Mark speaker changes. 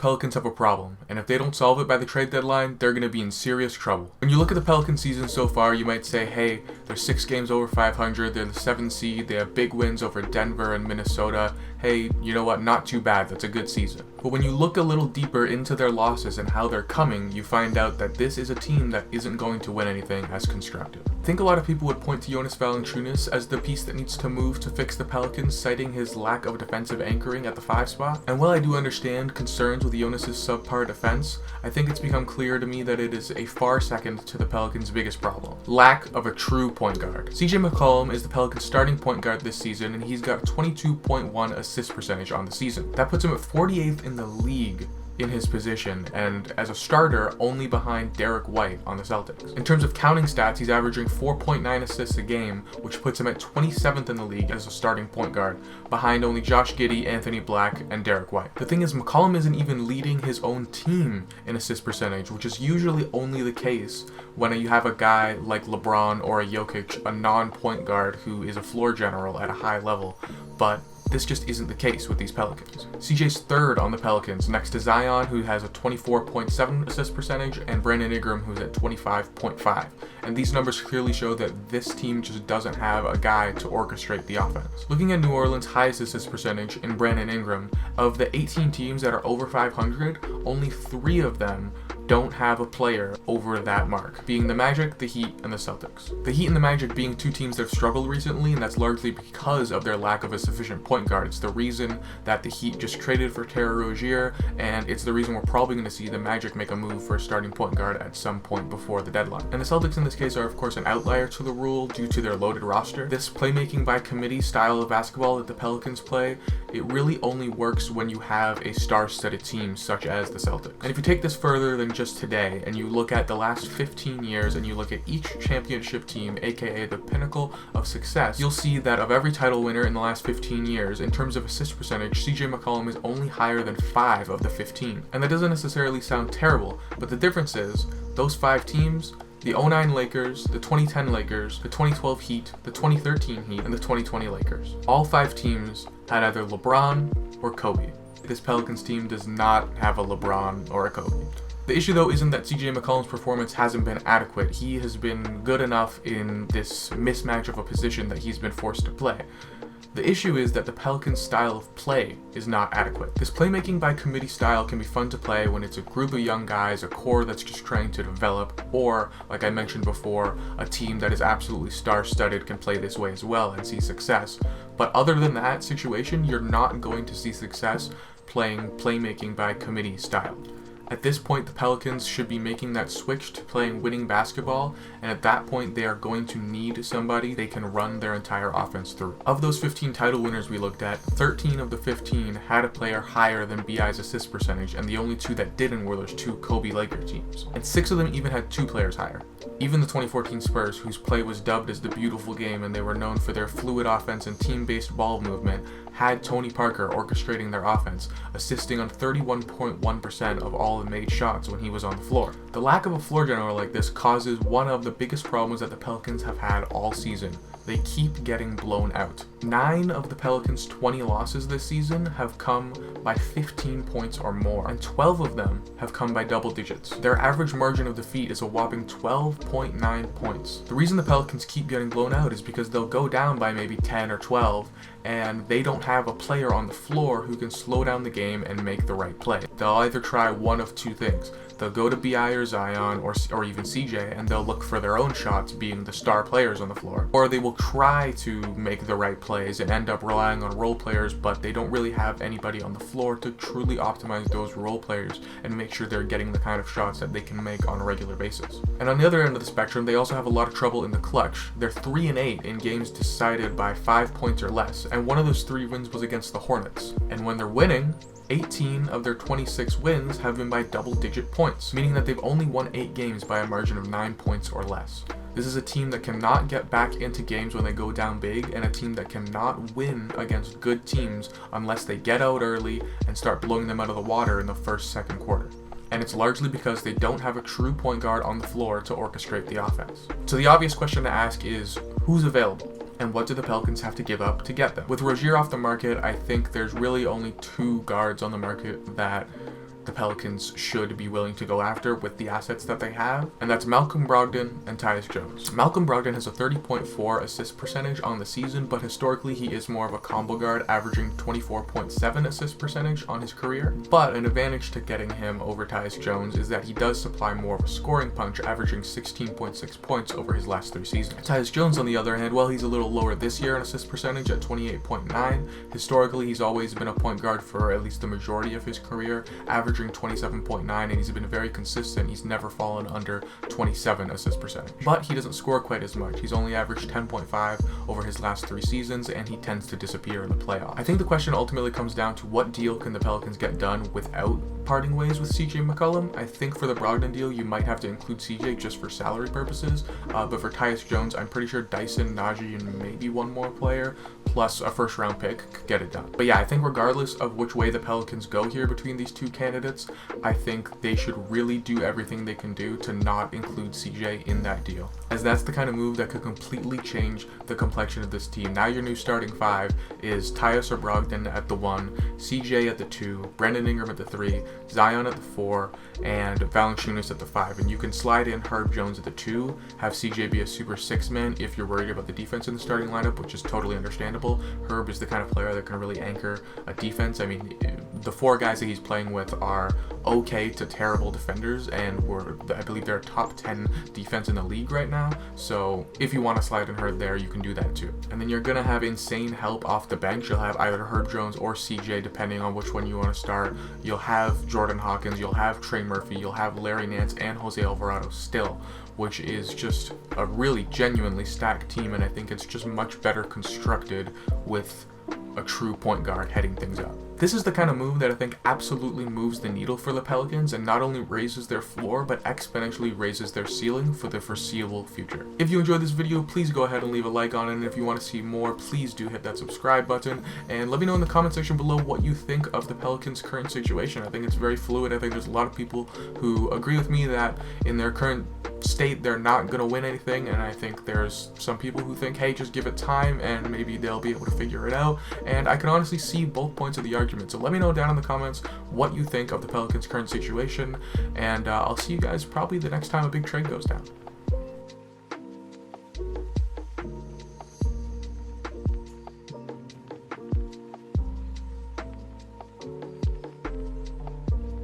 Speaker 1: Pelicans have a problem, and if they don't solve it by the trade deadline, they're going to be in serious trouble. When you look at the Pelicans season so far, you might say, hey, they're 6 games over 500, they're the 7th seed, they have big wins over Denver and Minnesota. Hey, you know what, not too bad, that's a good season. But when you look a little deeper into their losses and how they're coming, you find out that this is a team that isn't going to win anything as constructive. I think a lot of people would point to Jonas Valanciunas as the piece that needs to move to fix the Pelicans, citing his lack of defensive anchoring at the 5 spot. And while I do understand concerns with Jonas' subpar defense, I think it's become clear to me that it is a far second to the Pelicans' biggest problem: lack of a true point guard. CJ McCollum is the Pelicans' starting point guard this season, and he's got 22.1 assist percentage on the season. That puts him at 48th in the league in his position, and as a starter, only behind Derek White on the Celtics. In terms of counting stats, he's averaging 4.9 assists a game, which puts him at 27th in the league as a starting point guard, behind only Josh Giddey, Anthony Black, and Derek White. The thing is, McCollum isn't even leading his own team in assist percentage, which is usually only the case when you have a guy like LeBron or a Jokic, a non-point guard who is a floor general at a high level, but this just isn't the case with these Pelicans. CJ's third on the Pelicans, next to Zion, who has a 24.7 assist percentage, and Brandon Ingram, who's at 25.5. And these numbers clearly show that this team just doesn't have a guy to orchestrate the offense. Looking at New Orleans' highest assist percentage in Brandon Ingram, of the 18 teams that are over 500, only 3 of them don't have a player over that mark, being the Magic, the Heat, and the Celtics. The Heat and the Magic being 2 teams that have struggled recently, and that's largely because of their lack of a sufficient point guard. It's the reason that the Heat just traded for Terry Rozier, and it's the reason we're probably going to see the Magic make a move for a starting point guard at some point before the deadline. And the Celtics in this case are of course an outlier to the rule due to their loaded roster. This playmaking by committee style of basketball that the Pelicans play, it really only works when you have a star-studded team such as the Celtics. And if you take this further than just today, and you look at the last 15 years, and you look at each championship team, aka the pinnacle of success, you'll see that of every title winner in the last 15 years, in terms of assist percentage, CJ McCollum is only higher than 5 of the 15. And that doesn't necessarily sound terrible, but the difference is, those 5 teams, the 09 Lakers, the 2010 Lakers, the 2012 Heat, the 2013 Heat, and the 2020 Lakers. All 5 teams had either LeBron or Kobe. This Pelicans team does not have a LeBron or a Kobe. The issue though isn't that CJ McCollum's performance hasn't been adequate. He has been good enough in this mismatch of a position that he's been forced to play. The issue is that the Pelicans' style of play is not adequate. This playmaking by committee style can be fun to play when it's a group of young guys, a core that's just trying to develop, or, like I mentioned before, a team that is absolutely star-studded can play this way as well and see success. But other than that situation, you're not going to see success playing playmaking by committee style. At this point, the Pelicans should be making that switch to playing winning basketball, and at that point, they are going to need somebody they can run their entire offense through. Of those 15 title winners we looked at, 13 of the 15 had a player higher than BI's assist percentage, and the only 2 that didn't were those 2 Kobe Laker teams. And 6 of them even had 2 players higher. Even the 2014 Spurs, whose play was dubbed as the beautiful game and they were known for their fluid offense and team-based ball movement, had Tony Parker orchestrating their offense, assisting on 31.1% of all the made shots when he was on the floor. The lack of a floor general like this causes one of the biggest problems that the Pelicans have had all season. They keep getting blown out. 9 of the Pelicans' 20 losses this season have come by 15 points or more, and 12 of them have come by double digits. Their average margin of defeat is a whopping 12.9 points. The reason the Pelicans keep getting blown out is because they'll go down by maybe 10 or 12, and they don't have a player on the floor who can slow down the game and make the right play. They'll either try one of 2 things. They'll go to BI or Zion or even CJ, and they'll look for their own shots, being the star players on the floor. Or they will try to make the right plays and end up relying on role players, but they don't really have anybody on the floor to truly optimize those role players and make sure they're getting the kind of shots that they can make on a regular basis. And on the other end of the spectrum, they also have a lot of trouble in the clutch. They're 3-8 in games decided by 5 points or less, and one of those 3 wins was against the Hornets. And when they're winning, 18 of their 26 wins have been by double-digit points, meaning that they've only won 8 games by a margin of 9 points or less. This is a team that cannot get back into games when they go down big, and a team that cannot win against good teams unless they get out early and start blowing them out of the water in the second quarter. And it's largely because they don't have a true point guard on the floor to orchestrate the offense. So the obvious question to ask is, who's available? And what do the Pelicans have to give up to get them? With Rozier off the market, I think there's really only 2 guards on the market that the Pelicans should be willing to go after with the assets that they have, and that's Malcolm Brogdon and Tyus Jones. Malcolm Brogdon has a 30.4 assist percentage on the season, but historically he is more of a combo guard, averaging 24.7 assist percentage on his career. But an advantage to getting him over Tyus Jones is that he does supply more of a scoring punch, averaging 16.6 points over his last 3 seasons. Tyus Jones, on the other hand, well, he's a little lower this year in assist percentage at 28.9. Historically, he's always been a point guard for at least the majority of his career, averaging 27.9, and he's been very consistent. He's never fallen under 27 assist percentage. But he doesn't score quite as much. He's only averaged 10.5 over his last 3 seasons, and he tends to disappear in the playoffs. I think the question ultimately comes down to what deal can the Pelicans get done without parting ways with CJ McCollum. I think for the Brogdon deal, you might have to include CJ just for salary purposes, but for Tyus Jones, I'm pretty sure Dyson, Najee, and maybe one more player, plus a first round pick, could get it done. But yeah, I think regardless of which way the Pelicans go here between these two candidates, I think they should really do everything they can do to not include CJ in that deal, as that's the kind of move that could completely change the complexion of this team. Now your new starting 5 is Tyus or Brogdon at the 1, CJ at the 2, Brandon Ingram at the 3, Zion at the 4, and Valanciunas at the 5. And you can slide in Herb Jones at the 2, have CJ be a super 6-man if you're worried about the defense in the starting lineup, which is totally understandable. Herb is the kind of player that can really anchor a defense. I mean, the 4 guys that he's playing with are okay to terrible defenders, and I believe they're top 10 defense in the league right now. So if you want to slide in Herb there, you can do that too. And then you're going to have insane help off the bench. You'll have either Herb Jones or CJ, depending on which one you want to start. You'll have Jordan Hawkins, you'll have Trey Murphy, you'll have Larry Nance and Jose Alvarado still, which is just a really genuinely stacked team, and I think it's just much better constructed with a true point guard heading things up. This is the kind of move that I think absolutely moves the needle for the Pelicans and not only raises their floor, but exponentially raises their ceiling for the foreseeable future. If you enjoyed this video, please go ahead and leave a like on it, and if you want to see more, please do hit that subscribe button, and let me know in the comment section below what you think of the Pelicans' current situation. I think it's very fluid. I think there's a lot of people who agree with me that in their current state they're not going to win anything, and I think there's some people who think, hey, just give it time and maybe they'll be able to figure it out, and I can honestly see both points of the argument. So let me know down in the comments what you think of the Pelicans' current situation, and I'll see you guys probably the next time a big trade goes down.